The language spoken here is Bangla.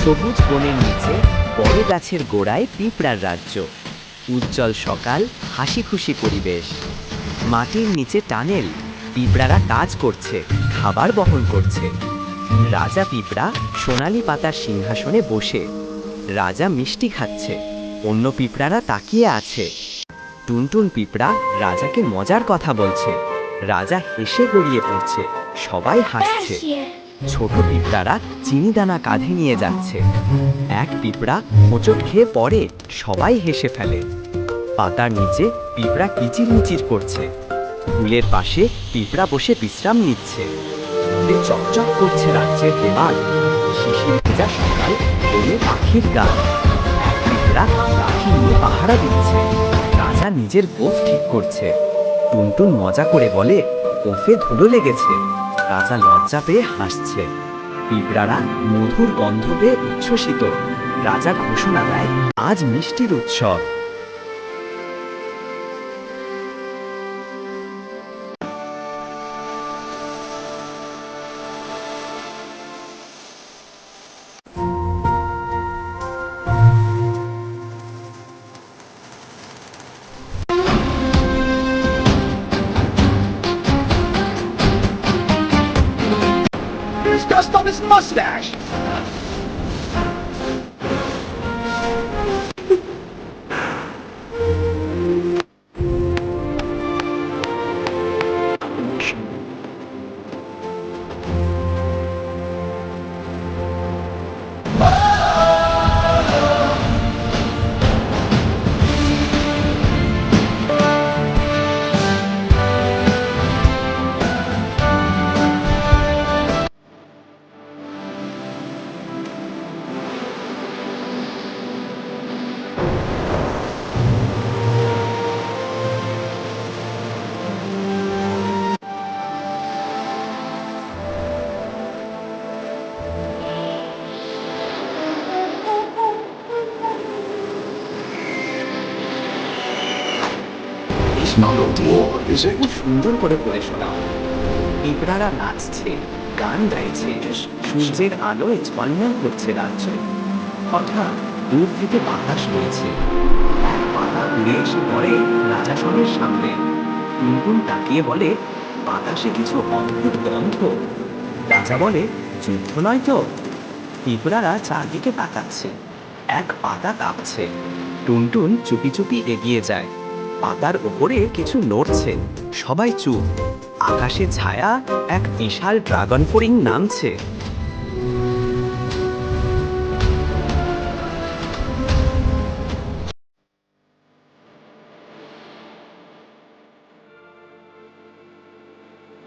সবুজ বনের নিচে বড় গাছের গোড়ায় পিঁপড়ার রাজ্য। উজ্জ্বল সকাল, হাসি খুশি পরিবেশ। মাটির নিচে টানেল, পিঁপড়ারা কাজ করছে, খাবার বহন করছে। রাজা পিঁপড়া সোনালি পাতার সিংহাসনে বসে। রাজা মিষ্টি খাচ্ছে, অন্য পিঁপড়ারা তাকিয়ে আছে। টুনটুন পিঁপড়া রাজাকে মজার কথা বলছে। রাজা হেসে গড়িয়ে পড়ছে, সবাই হাসছে। ছোট পিঁপড়ারা চিনিদানা কাঁধে নিয়ে যাচ্ছে। এক পিঁপড়া হোঁচট খেয়ে পড়ে, সবাই হেসে ফেলে। পাতার নিচে পিঁপড়া কিচিরমিচির করছে। ফুলের পাশে পিঁপড়া বসে বিশ্রাম নিচ্ছে। দূরে চকচক করছে রাজ্যের দেওয়াল। শিশির ভেজা সকাল, বনে পাখির গান। এক পিঁপড়া লাঠি নিয়ে পাহারা দিচ্ছে। রাজা নিজের গোঁফ ঠিক করছে। টুনটুন মজা করে বলে, গোঁফে ধুলো লেগেছে। রাজা লজ্জা পেয়ে হাসছে। পিঁপড়ারা মধুর গন্ধ পেয়ে উচ্ছ্বসিত। রাজা ঘোষণা দেয়, আজ মিষ্টির উৎসব। Disgust on his mustache! It's not a war, is it? খুব সুন্দর করে পড়ে শোনাও। পিঁপড়ারা নাচছে, গান গাইছে, সূর্যের আলোয় ঝলমল করছে রাজ্য। হঠাৎ দূর থেকে বাতাস বইছে। এক পাতা উড়ে এসে পড়ে রাজাসনের সামনে। টুনটুন তাকিয়ে বলে, বাতাসে কিছু অদ্ভুত গন্ধ। রাজা বলে, যুদ্ধ নয় তো? পিঁপড়ারা চারদিকে তাকাচ্ছে। এক পাতা কাঁপছে। টুনটুন চুপি চুপি এগিয়ে যায়। পাতার ওপরে কিছু নড়ছে। সবাই চুপ। আকাশে ছায়া এক বিশাল ড্রাগন ফড়িং নামছে।